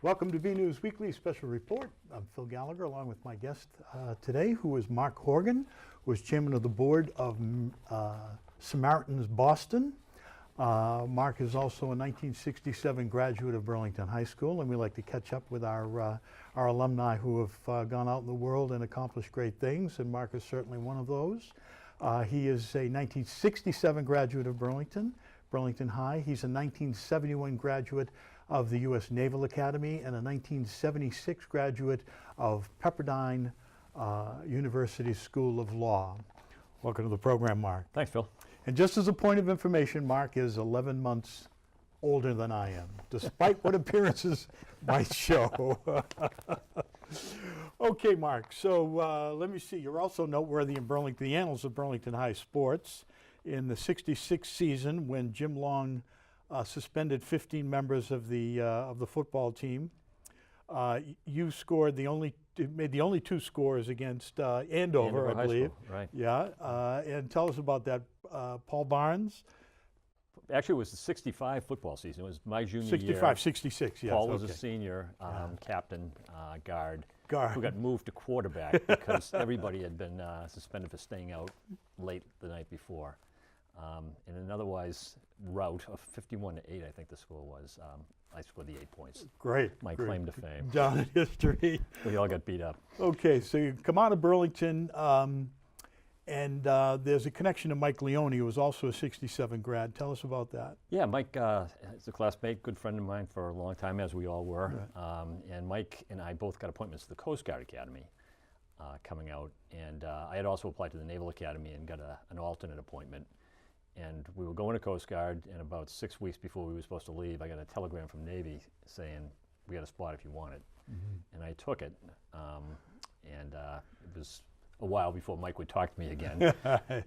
Welcome to BNEWS Weekly Special Report. I'm Phil Gallagher, along with my guest today, who is Mark Horgan, who is Chairman of the Board of Samaritans Boston. Mark is also a 1967 graduate of Burlington High School, and we like to catch up with our alumni who have gone out in the world and accomplished great things, and Mark is certainly one of those. He is a 1967 graduate of Burlington High. He's a 1971 graduate of the U.S. Naval Academy and a 1976 graduate of Pepperdine University School of Law. Welcome to the program, Mark. Thanks, Phil. And just as a point of information, Mark is 11 months older than I am, despite what appearances might show. Okay, Mark, so let me see. You're also noteworthy in Burlington, the annals of Burlington High sports. In the '66 season, when Jim Long suspended 15 members of the football team, you made the only two scores against Andover, I believe. School, right. Yeah, and tell us about that. Paul Barnes. Actually, it was the '65 football season. It was my junior 65, year. 66, yes. Paul was a senior captain, guard, who got moved to quarterback because everybody had been suspended for staying out late the night before. In an otherwise rout of 51-8, I think the score was, I scored the 8 points. Great. My claim to fame. Down in history. We all got beat up. Okay, so you come out of Burlington, and there's a connection to Mike Leone, who was also a '67 grad. Tell us about that. Yeah, Mike is a classmate, good friend of mine for a long time, as we all were. Right. And Mike and I both got appointments to the Coast Guard Academy coming out. And I had also applied to the Naval Academy and got an alternate appointment. And we were going to Coast Guard, and about 6 weeks before we were supposed to leave, I got a telegram from Navy saying, we got a spot if you want it. Mm-hmm. And I took it. It was a while before Mike would talk to me again.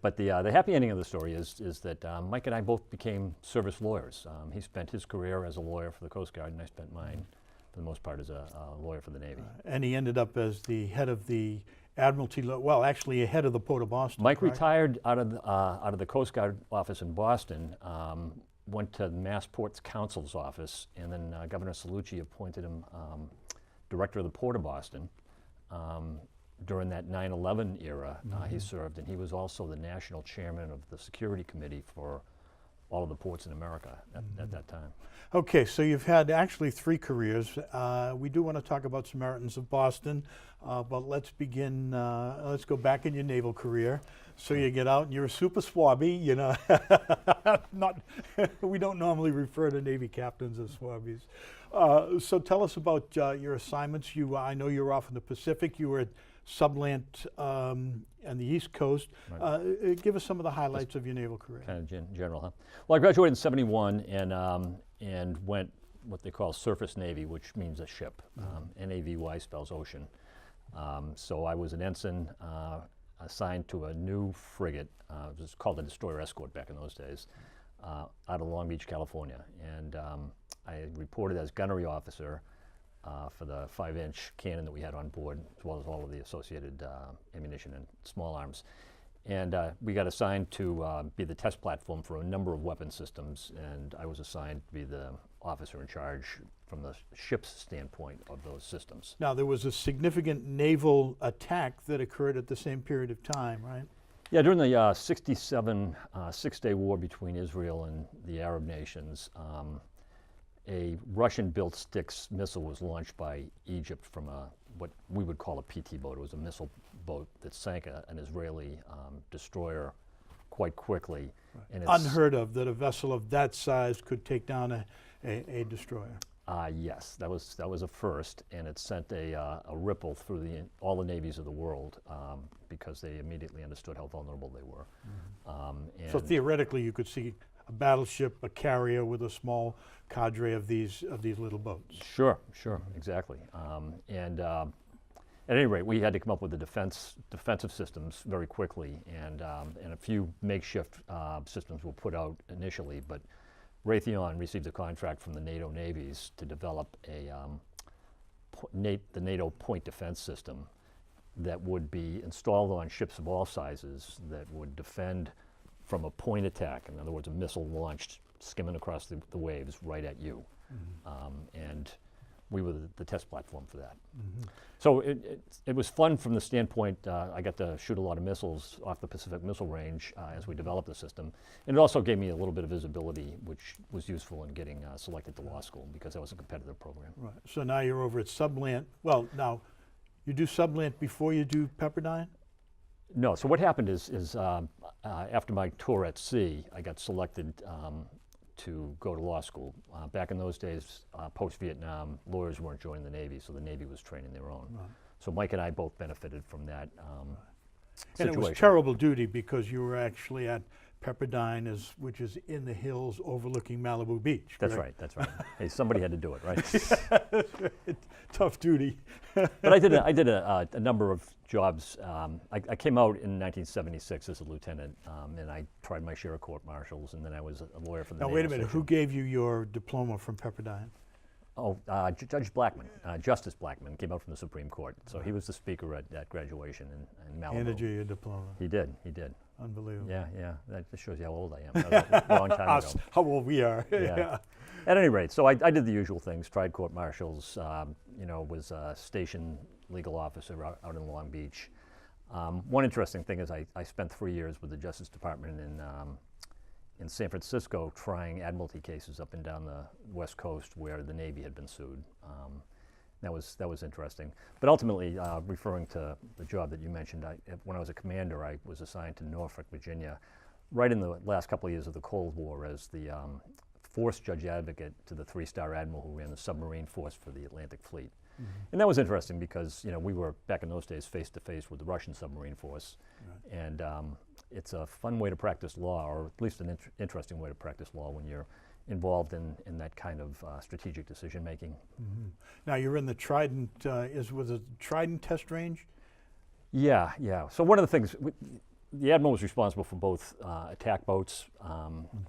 But the happy ending of the story is that Mike and I both became service lawyers. He spent his career as a lawyer for the Coast Guard, and I spent mine, for the most part, as a lawyer for the Navy. And he ended up as the head of the Admiralty, well, actually ahead of the Port of Boston. Mike retired out of the Coast Guard office in Boston, went to the Mass Ports Council's office, and then Governor Cellucci appointed him director of the Port of Boston. During that 9/11 era, he served, and he was also the national chairman of the security committee for all of the ports in America at that time. Okay, so you've had actually 3 careers. We do want to talk about Samaritans of Boston, but let's begin, let's go back in your naval career. So you get out and you're a super swabby, you know. We don't normally refer to Navy captains as swabbies. So tell us about your assignments. I know you were off in the Pacific. You were at Sublant on the East Coast. Right. Give us some of the highlights of your naval career. Kind of general, huh? Well, I graduated in '71 and went what they call surface Navy, which means a ship. Navy spells ocean. So I was an ensign assigned to a new frigate. It was called a destroyer escort back in those days, out of Long Beach, California. And I reported as gunnery officer for the 5-inch cannon that we had on board, as well as all of the associated ammunition and small arms. And we got assigned to be the test platform for a number of weapon systems, and I was assigned to be the officer in charge from the ship's standpoint of those systems. Now, there was a significant naval attack that occurred at the same period of time, right? Yeah, during the '67 Six-Day War between Israel and the Arab nations, a Russian-built Styx missile was launched by Egypt from what we would call a PT boat. It was a missile boat that sank an Israeli destroyer quite quickly. Right. And it's unheard of that a vessel of that size could take down a destroyer. Yes, that was a first, and it sent a ripple through all the navies of the world because they immediately understood how vulnerable they were. Mm-hmm. So theoretically, you could see a battleship, a carrier with a small cadre of these little boats. Sure, exactly. At any rate, we had to come up with the defensive systems very quickly, and a few makeshift systems were put out initially, but Raytheon received a contract from the NATO navies to develop the NATO point defense system that would be installed on ships of all sizes that would defend from a point attack. In other words, a missile launched skimming across the waves right at you. Mm-hmm. And we were the test platform for that. So it was fun from the standpoint, I got to shoot a lot of missiles off the Pacific Missile Range as we developed the system. And it also gave me a little bit of visibility, which was useful in getting selected to law school because that was a competitive program. Right. So now you're over at Sublant. Well, now, you do Sublant before you do Pepperdine? No, so what happened is after my tour at sea, I got selected to go to law school. Back in those days, post-Vietnam, lawyers weren't joining the Navy, so the Navy was training their own. Right. So Mike and I both benefited from that And it was terrible duty because you were actually at Pepperdine, which is in the hills overlooking Malibu Beach. That's correct? right, that's right. Hey, somebody had to do it, right? Tough duty. But I did a number of jobs. I came out in 1976 as a lieutenant, and I tried my share of court-martials, and then I was a lawyer for the Now, Naval wait a minute. Section. Who gave you your diploma from Pepperdine? Oh, Judge Blackman, Justice Blackman, came out from the Supreme Court. So he was the speaker at graduation in Malibu. Handed you your diploma. He did. Unbelievable. Yeah. That just shows you how old I am. That was a long time Us, ago. how old we are. Yeah. At any rate, so I did the usual things, tried court-martials, was a station legal officer out in Long Beach. One interesting thing is I spent 3 years with the Justice Department in San Francisco trying admiralty cases up and down the West Coast where the Navy had been sued. That was interesting. But ultimately, referring to the job that you mentioned, when I was a commander, I was assigned to Norfolk, Virginia, right in the last couple of years of the Cold War as the force judge advocate to the 3-star admiral who ran the submarine force for the Atlantic Fleet. And that was interesting because we were back in those days face to face with the Russian submarine force, and it's a fun way to practice law, or at least an interesting way to practice law when you're involved in that kind of strategic decision making. Now you're in the Trident. Was it Trident test range? Yeah. So one of the things, the admiral was responsible for both attack boats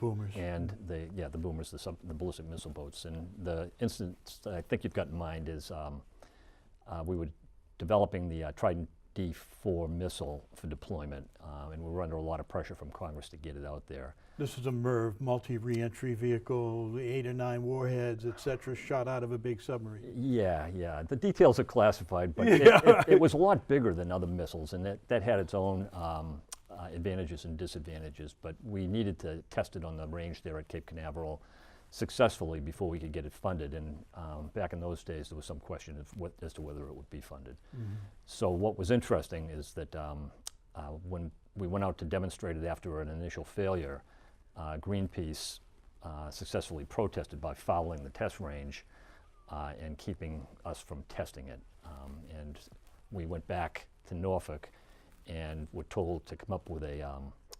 Boomers. and the boomers, the ballistic missile boats. And the instance that I think you've got in mind is we were developing the Trident D4 missile for deployment, and we were under a lot of pressure from Congress to get it out there. This is a MIRV, multi-reentry vehicle, 8 or 9 warheads, et cetera, shot out of a big submarine. Yeah. The details are classified, but it was a lot bigger than other missiles, and that had its own advantages and disadvantages. But we needed to test it on the range there at Cape Canaveral successfully before we could get it funded. And back in those days, there was some question as to whether it would be funded. So what was interesting is that when we went out to demonstrate it after an initial failure, Greenpeace successfully protested by fouling the test range and keeping us from testing it. And we went back to Norfolk and were told to come up with a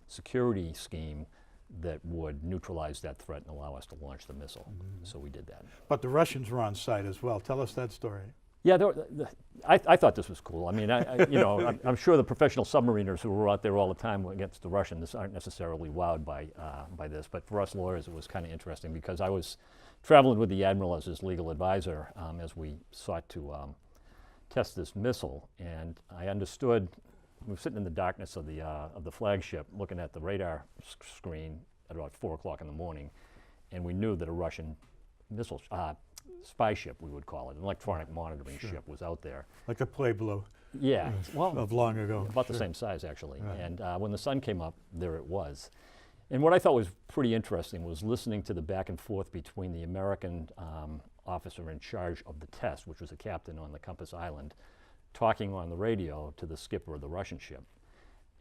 security scheme that would neutralize that threat and allow us to launch the missile. So we did that. But the Russians were on site as well. Tell us that story. Yeah, I thought this was cool. I mean, I'm sure the professional submariners who were out there all the time against the Russians aren't necessarily wowed by this. But for us lawyers, it was kind of interesting because I was traveling with the admiral as his legal advisor as we sought to test this missile, and I understood. We were sitting in the darkness of the flagship, looking at the radar screen at about 4 o'clock in the morning, and we knew that a Russian missile spy ship, we would call it, an electronic monitoring ship, was out there. Like the Pueblo. Yeah, well, of long ago. About the same size actually. Right. And when the sun came up, there it was. And what I thought was pretty interesting was listening to the back and forth between the American officer in charge of the test, which was a captain on the Compass Island, talking on the radio to the skipper of the Russian ship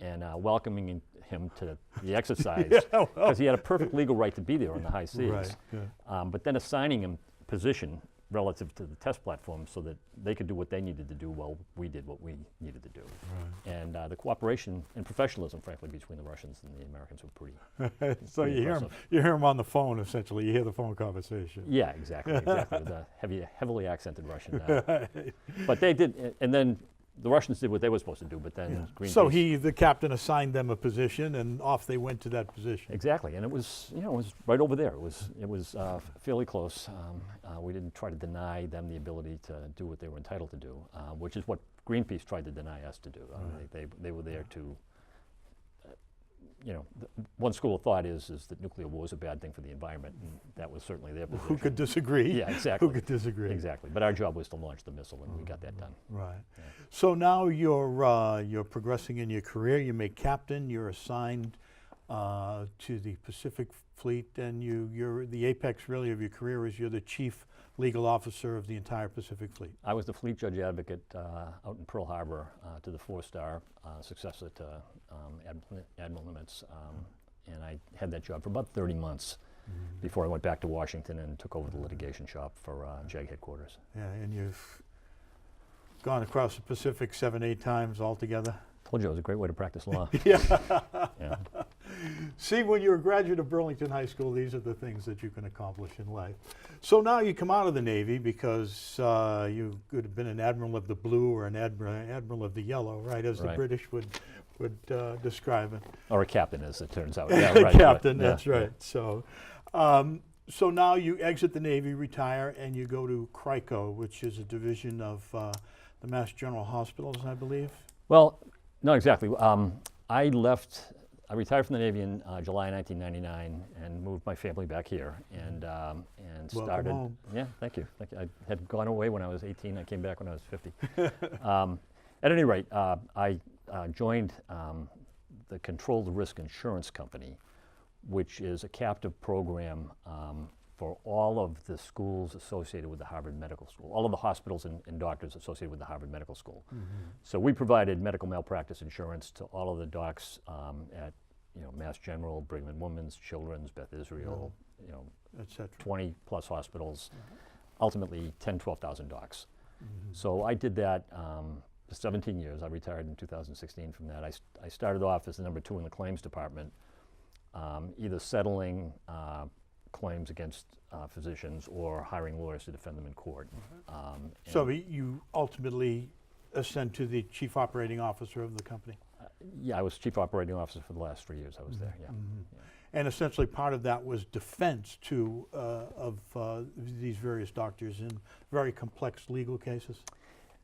and welcoming him to the exercise because he had a perfect legal right to be there on the high seas. Right, yeah. But then assigning him position relative to the test platform so that they could do what they needed to do while we did what we needed to do. Right. And the cooperation and professionalism, frankly, between the Russians and the Americans were pretty So pretty you hear him on the phone, essentially. You hear the phone conversation. Yeah, exactly, with a heavily accented Russian. But they did, and then the Russians did what they were supposed to do, but then Greenpeace. So the captain assigned them a position, and off they went to that position. Exactly, and it was right over there. It was fairly close. We didn't try to deny them the ability to do what they were entitled to do, which is what Greenpeace tried to deny us to do. They were there to one school of thought is that nuclear war is a bad thing for the environment, and that was certainly their position. Who could disagree? Yeah, exactly. Who could disagree? Exactly. But our job was to launch the missile, and we got that done. Right. Yeah. So now you're progressing in your career. You make captain. You're assigned to the Pacific Fleet, and you're the apex really of your career is you're the chief legal officer of the entire Pacific Fleet. I was the fleet judge advocate out in Pearl Harbor to the 4-star successor to Admiral Nimitz, and I had that job for about 30 months before I went back to Washington and took over the litigation shop for JAG headquarters. Yeah, and you've gone across the Pacific 7-8 times altogether. Told you it was a great way to practice law. Yeah. Yeah. See, when you're a graduate of Burlington High School, these are the things that you can accomplish in life. So now you come out of the Navy because you could have been an admiral of the blue or an admiral of the yellow, right, as the Right. British would describe it. Or a captain, as it turns out. Yeah, right, Captain, right. that's Yeah, right. So, so now you exit the Navy, retire, and you go to CRICO, which is a division of the Mass General Hospitals, I believe. Well, not exactly. I retired from the Navy in July 1999 and moved my family back here and started. home. Yeah, thank you. I had gone away when I was 18. I came back when I was 50. At any rate, I joined the Controlled Risk Insurance Company, which is a captive program for all of the schools associated with the Harvard Medical School, all of the hospitals and doctors associated with the Harvard Medical School. So we provided medical malpractice insurance to all of the docs at Mass General, Brigham and Women's, Children's, Beth Israel, etc. 20 plus hospitals, ultimately 10, 12,000 docs. So I did that for 17 years. I retired in 2016 from that. I started off as the number 2 in the claims department, either settling claims against physicians or hiring lawyers to defend them in court. So you ultimately ascend to the chief operating officer of the company. Yeah, I was chief operating officer for the last 3 years I was there, yeah. Yeah. And essentially part of that was defense too of these various doctors in very complex legal cases.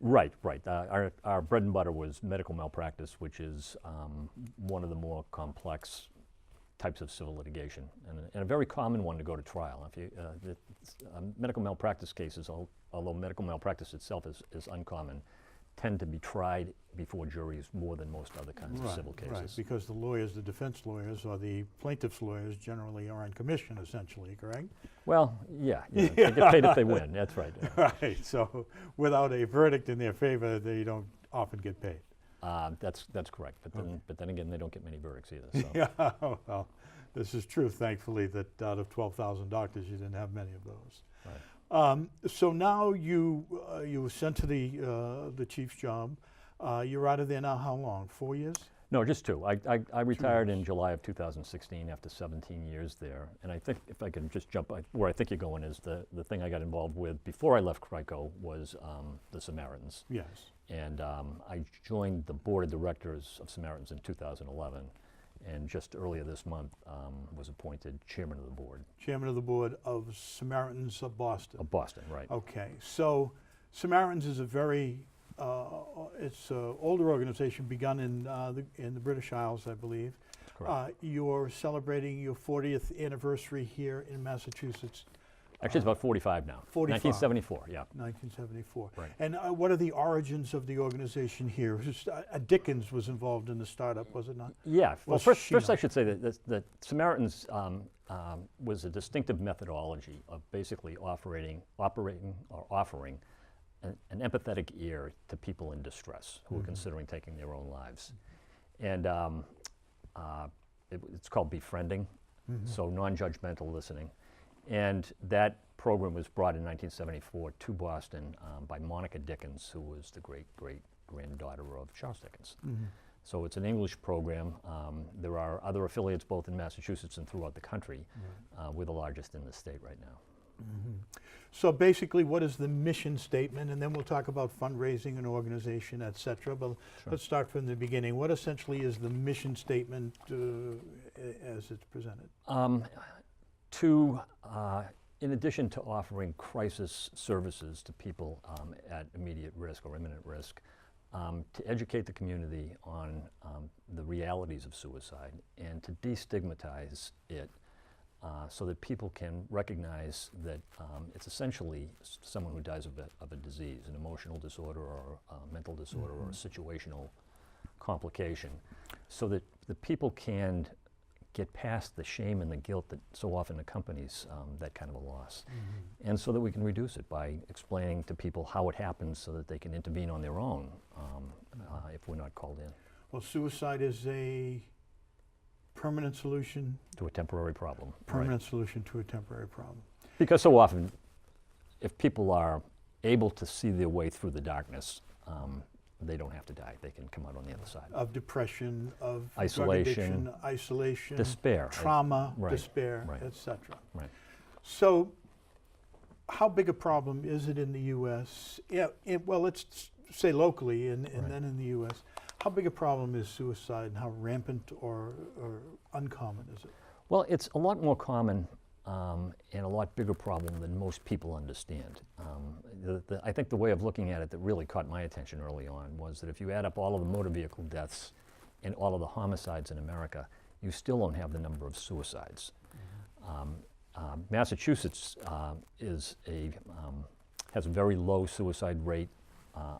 Right, right. Our bread and butter was medical malpractice, which is one of the more complex types of civil litigation, and a very common one to go to trial. If you, medical malpractice cases, although medical malpractice itself is uncommon, tend to be tried before juries more than most other kinds of civil cases. Right, because the lawyers, the defense lawyers, or the plaintiff's lawyers generally are on commission, essentially, correct? Well, yeah, they get paid if they win, that's right. Yeah. Right, so without a verdict in their favor, they don't often get paid. That's correct, but then again, they don't get many verdicts either. So. Yeah, well, this is true, thankfully, that out of 12,000 doctors, you didn't have many of those. Right. So now you were sent to the chief's job. You're out of there now how long, 4 years? No, just 2. I retired in July of 2016 after 17 years there. And I think if I can just jump where I think you're going is the thing I got involved with before I left CRICO was the Samaritans. Yes. And I joined the board of directors of Samaritans in 2011. And just earlier this month was appointed chairman of the board. Chairman of the board of Samaritans of Boston. Of Boston, right. Okay, so Samaritans is a very, it's an older organization begun in the British Isles, I believe. Correct. You're celebrating your 40th anniversary here in Massachusetts. Actually, it's about 45 now. 45. 1974, yeah. 1974. Right. And what are the origins of the organization here? Dickens was involved in the startup, was it not? Yeah. Well, Was first she I not? should say that Samaritans was a distinctive methodology of basically offering an empathetic ear to people in distress who were considering taking their own lives. And it's called befriending, so non-judgmental listening. And that program was brought in 1974 to Boston by Monica Dickens, who was the great-great-granddaughter of Charles Dickens. So it's an English program. There are other affiliates both in Massachusetts and throughout the country. We're the largest in the state right now. So basically, what is the mission statement? And then we'll talk about fundraising and organization, et cetera. But let's start from the beginning. What essentially is the mission statement as it's presented? In addition to offering crisis services to people at immediate risk or imminent risk, to educate the community on the realities of suicide and to destigmatize it so that people can recognize that it's essentially someone who dies of a disease, an emotional disorder or a mental disorder or a situational complication, so that the people can get past the shame and the guilt that so often accompanies that kind of a loss. And so that we can reduce it by explaining to people how it happens so that they can intervene on their own if we're not called in. Well, suicide is a permanent solution. To a temporary problem. Permanent solution to a temporary problem. Because so often, if people are able to see their way through the darkness, they don't have to die. They can come out on the other side. Of depression, of isolation, drug addiction, isolation, despair, trauma, right, despair, right. etc. Right. So, how big a problem is it in the U.S.? Yeah, well, let's say locally and Right. then in the U.S. How big a problem is suicide and how rampant or uncommon is it? Well, it's a lot more common and a lot bigger problem than most people understand. I think the way of looking at it that really caught my attention early on was that if you add up all of the motor vehicle deaths and all of the homicides in America, you still don't have the number of suicides. Massachusetts has a very low suicide rate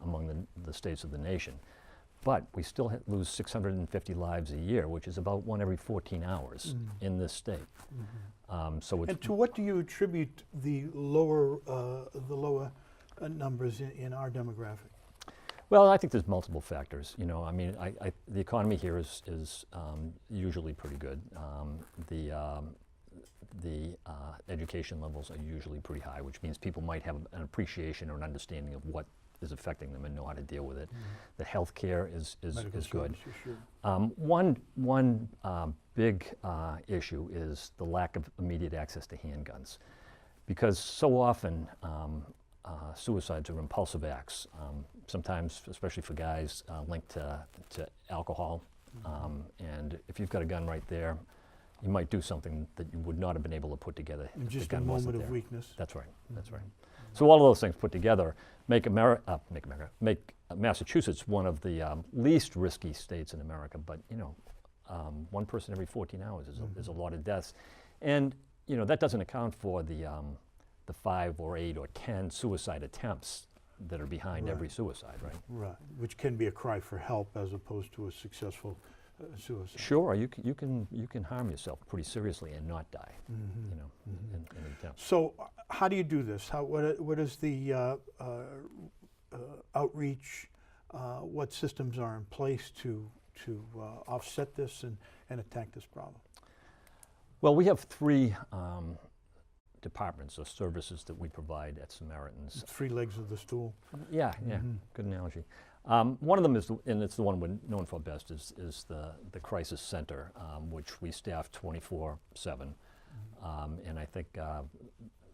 among the states of the nation. But we still lose 650 lives a year, which is about 1 every 14 hours in this state. So it's And to what do you attribute the lower numbers in our demographic? well, I think there's multiple factors. You know, I mean, the economy here is usually pretty good. The education levels are usually pretty high, which means people might have an appreciation or an understanding of what is affecting them and know how to deal with it. The health care is Medical good. services, sure. One big issue is the lack of immediate access to handguns, because so often suicides are impulsive acts, sometimes, especially for guys, linked to alcohol. And if you've got a gun right there, you might do something that you would not have been able to put together if Just the a gun wasn't moment of there. weakness. That's right. That's right. So all of those things put together make Massachusetts one of the least risky states in America. But you know, 1 person every 14 hours is a lot of deaths, and you know that doesn't account for the 5 or 8 or 10 suicide attempts that are behind every suicide, right? Right, which can be a cry for help as opposed to a successful suicide. Sure, you can harm yourself pretty seriously and not die. You know, in an attempt. So, how do you do this? What is the outreach? What systems are in place to offset this and attack this problem? Well, we have 3 departments or services that we provide at Samaritans. 3 legs of the stool. Yeah, good analogy. One of them is, and it's the one we're known for best, is the crisis center, which we staff 24/7. And I think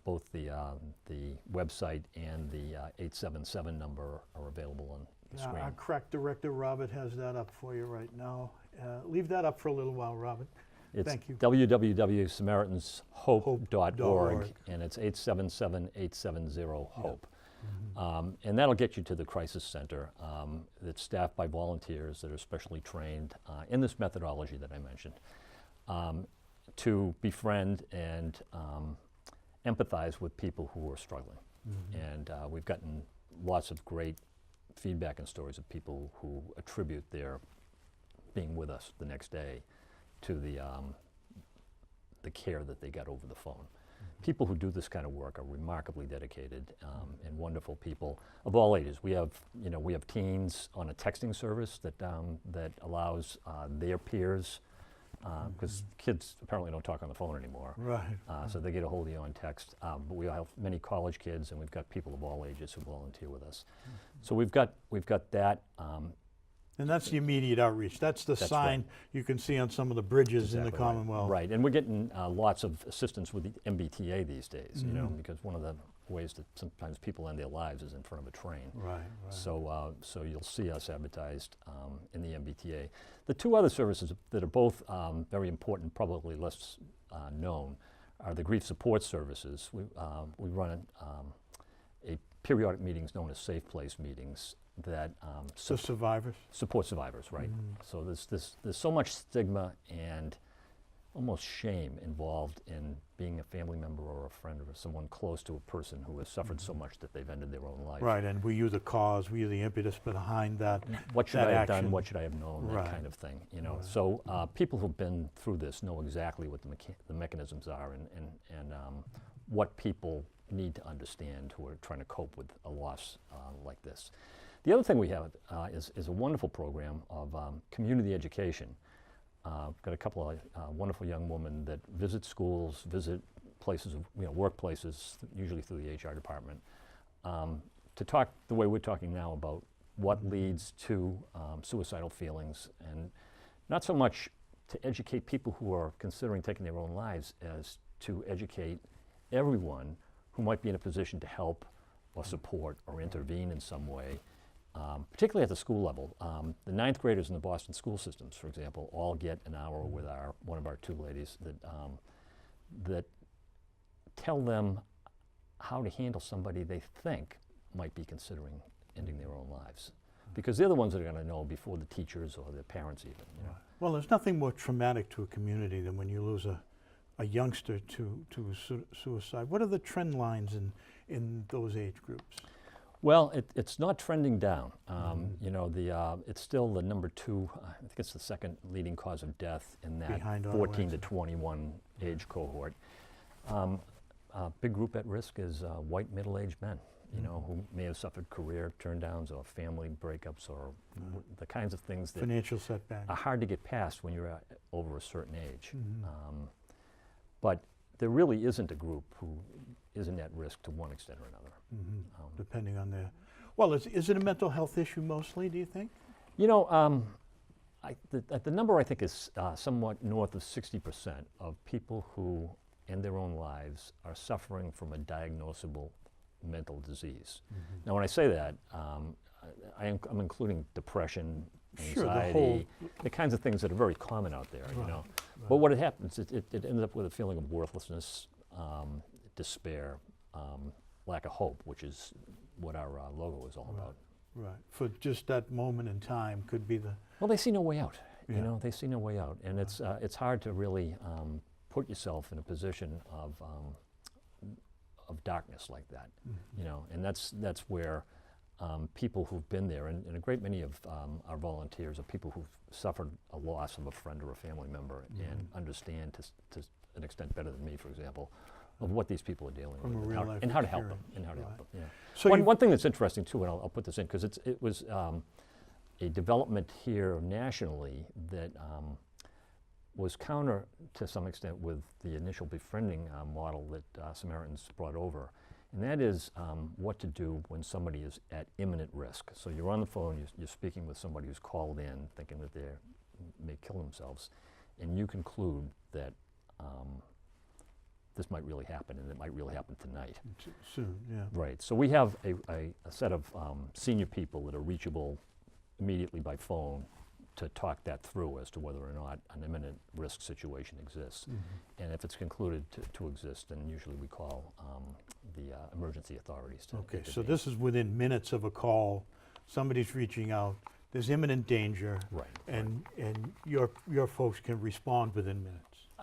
both the website and the 877 number are available on the screen. Our crack director, Robert, has that up for you right now. Leave that up for a little while, Robert. It's Thank you. www.samaritanshope.org, and it's 877-870-HOPE. And that'll get you to the crisis center that's staffed by volunteers that are specially trained in this methodology that I mentioned to befriend and empathize with people who are struggling. And we've gotten lots of great feedback and stories of people who attribute their being with us the next day to the care that they got over the phone. People who do this kind of work are remarkably dedicated and wonderful people of all ages. We have teens on a texting service that allows their peers, because kids apparently don't talk on the phone anymore. Right. So they get a hold of you on text. But we have many college kids, and we've got people of all ages who volunteer with us. So we've got that. And that's the immediate outreach. That's the sign you can see on some of the bridges in the Exactly right. Commonwealth. Right, and we're getting lots of assistance with the MBTA these days, you know, because one of the ways that sometimes people end their lives is in front of a train. Right. So you'll see us advertised in the MBTA. The 2 other services that are both very important, probably less known, are the grief support services. We run a periodic meetings known as Safe Place meetings that So survivors? support survivors, right? So there's so much stigma and almost shame involved in being a family member or a friend or someone close to a person who has suffered so much that they've ended their own life. Right, and were you the cause, were you the impetus behind that? What should that I have done? action? What should I have known? That Right. kind of thing, you know. So people who've been through this know exactly what the mechanisms are and what people need to understand who are trying to cope with a loss like this. The other thing we have is a wonderful program of community education. We've got a couple of wonderful young women that visit schools, visit places, workplaces, usually through the HR department, to talk the way we're talking now about what leads to suicidal feelings, and not so much to educate people who are considering taking their own lives as to educate everyone who might be in a position to help or support or intervene in some way. Particularly at the school level. The 9th graders in the Boston school systems, for example, all get an hour with one of our 2 ladies that tell them how to handle somebody they think might be considering ending their own lives. Because they're the ones that are going to know before the teachers or their parents even. You know. Well, there's nothing more traumatic to a community than when you lose a youngster to suicide. What are the trend lines in those age groups? Well, it's not trending down. You know, it's still the number 2, I think it's the 2nd leading cause of death in that Behind auto 14 to accidents. 21 age cohort. A big group at risk is white middle-aged men, you know, who may have suffered career turndowns or family breakups or the kinds of things that Financial setback. are hard to get past when you're over a certain age. But there really isn't a group who isn't at risk to one extent or another. Depending on their, well, is it a mental health issue mostly, do you think? You know, the number I think is somewhat north of 60% of people who end their own lives are suffering from a diagnosable mental disease. Now, when I say that, I'm including depression, Sure, the anxiety, whole- the kinds of things that are very common out there, you Right, know. But what happens, it ends up with a feeling of worthlessness, despair, lack of hope, which is what our logo is all about. Right, for just that moment in time could be the, Well, they see no way out. You Yeah. know, they see no way out, and it's hard to really put yourself in a position of darkness like that. You know, and that's where people who've been there, and a great many of our volunteers are people who've suffered a loss of a friend or a family member and understand to an extent better than me, for example, of what these people are dealing From a with real life and how to help them. experience, And how to help right. them. Yeah. So One thing that's interesting too, and I'll put this in because it was a development here nationally that was counter to some extent with the initial befriending model that Samaritans brought over. And that is what to do when somebody is at imminent risk. So you're on the phone, you're speaking with somebody who's called in thinking that they may kill themselves, and you conclude that this might really happen, and it might really happen tonight. soon, yeah. Right, so we have a set of senior people that are reachable immediately by phone to talk that through as to whether or not an imminent risk situation exists. And if it's concluded to exist, then usually we call the emergency authorities to Okay, so intervene. this is within minutes of a call, somebody's reaching out, there's imminent danger. Right, And your folks can respond within minutes.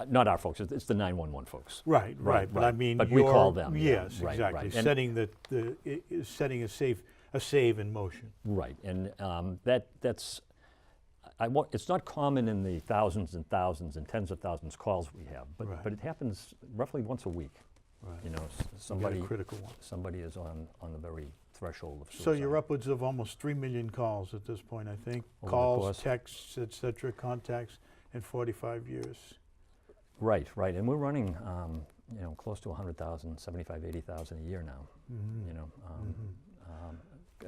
Not our folks, it's the 911 folks. Right, but I mean, But we your- call them. yeah, Yes, right, exactly, right. And- setting a save in motion. Right, and that's, it's not common in the thousands and thousands and tens of thousands calls we have, but Right. it happens roughly once a week. Right. You know, You got somebody a critical one. somebody is on the very threshold of suicide. So you're upwards of almost 3 million calls at this point, I think. Over the Calls, course. texts, et cetera, contacts in 45 years. Right, and we're running, you know, close to 100,000, 75, 80,000 a year now. You know,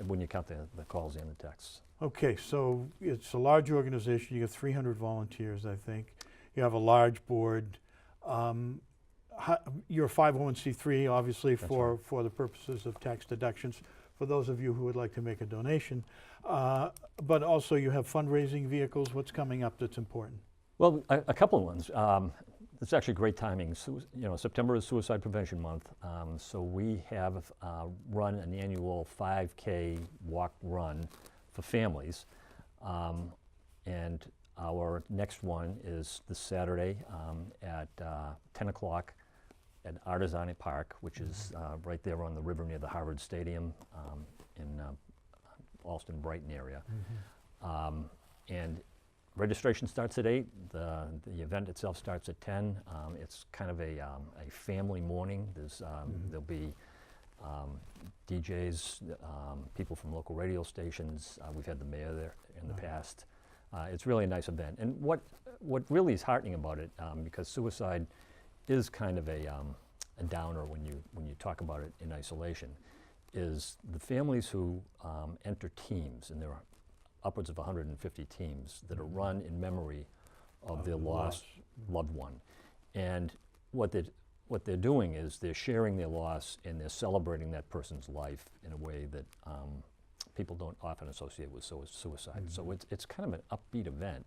when you count the calls and the texts. Okay, so it's a large organization. You have 300 volunteers, I think. You have a large board. You're a 501c3, obviously, That's for the purposes of tax deductions, for those of you who would like to make a donation. But also you have fundraising vehicles. What's coming up that's important? Well, a couple of ones. it's actually great timing. September is Suicide Prevention Month, so we have run an annual 5K walk run for families, and our next one is this Saturday at 10 o'clock at Artesani Park, which is right there on the river near the Harvard Stadium in Alston, Brighton area. And registration starts at 8. The event itself starts at 10. It's kind of a family morning. There'll be DJs, people from local radio stations. We've had the mayor there in the past. It's really a nice event. And what really is heartening about it, because suicide is kind of a downer when you talk about it in isolation, is the families who enter teams, and there are upwards of 150 teams that are run in memory of their lost loved one. And what they're doing is they're sharing their loss and they're celebrating that person's life in a way that people don't often associate with suicide. So it's kind of an upbeat event,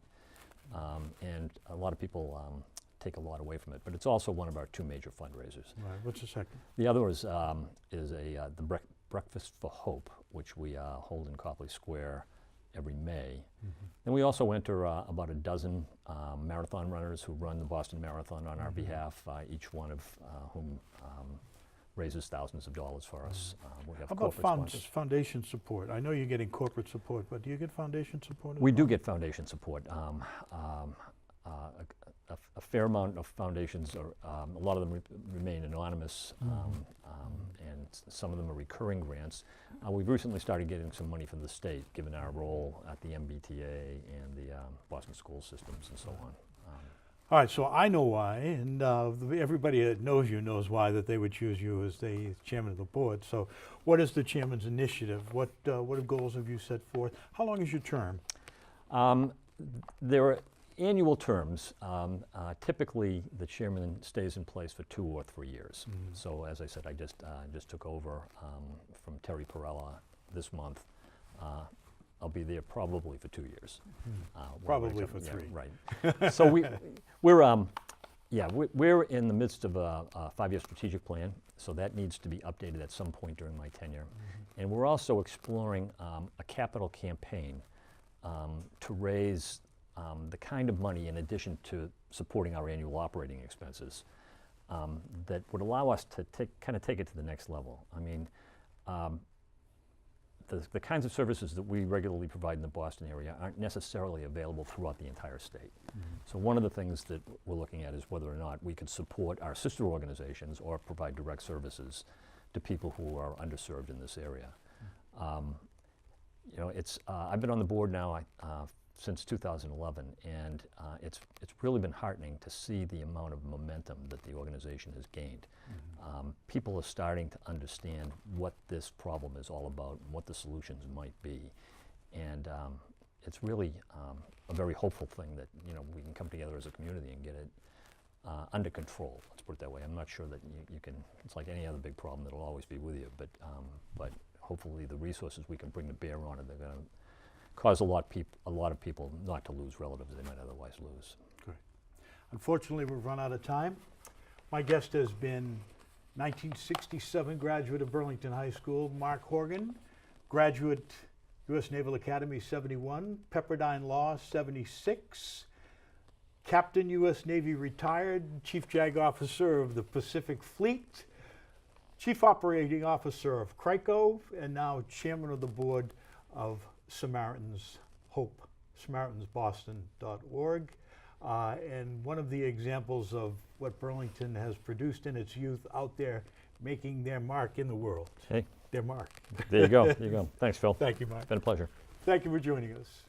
and a lot of people take a lot away from it. But it's also one of our 2 major fundraisers. Right. What's the second? The other is the Breakfast for Hope, which we hold in Copley Square every May. And we also enter about a dozen marathon runners who run the Boston Marathon on our behalf, each one of whom raises thousands of dollars for us. We have How about corporate sponsors. foundation support? I know you're getting corporate support, but do you get foundation support as We well? do get foundation support. A fair amount of foundations are, a lot of them remain anonymous, and some of them are recurring grants. We've recently started getting some money from the state, given our role at the MBTA and the Boston school systems and so on. All right, so I know why, and everybody that knows you knows why that they would choose you as the chairman of the board. So what is the chairman's initiative? What goals have you set forth? How long is your term? There are annual terms. Typically, the chairman stays in place for 2 or 3 years. So as I said, I just took over from Terry Perella this month. I'll be there probably for 2 years. Probably for 3. Right. So we're in the midst of a 5-year strategic plan. So that needs to be updated at some point during my tenure. And we're also exploring a capital campaign to raise the kind of money, in addition to supporting our annual operating expenses, that would allow us to take it to the next level. I mean, the kinds of services that we regularly provide in the Boston area aren't necessarily available throughout the entire state. So one of the things that we're looking at is whether or not we could support our sister organizations or provide direct services to people who are underserved in this area. I've been on the board now since 2011, and it's really been heartening to see the amount of momentum that the organization has gained. People are starting to understand what this problem is all about and what the solutions might be, and it's really a very hopeful thing that we can come together as a community and get it under control. Let's put it that way. I'm not sure that you can. It's like any other big problem that'll always be with you, but hopefully the resources we can bring to bear on it, they're going to cause a lot of people not to lose relatives they might otherwise lose. Great. Unfortunately, we've run out of time. My guest has been 1967 graduate of Burlington High School, Mark Horgan, graduate U.S. Naval Academy 71, Pepperdine Law 76, Captain U.S. Navy retired, Chief JAG Officer of the Pacific Fleet, Chief Operating Officer of CRICO, and now Chairman of the Board of Samaritans Hope, SamaritansBoston.org. And one of the examples of what Burlington has produced in its youth out there making their mark in the world. Hey. Their mark. There you go. There you go. Thanks, Phil. Thank you, Mark. It's been a pleasure. Thank you for joining us.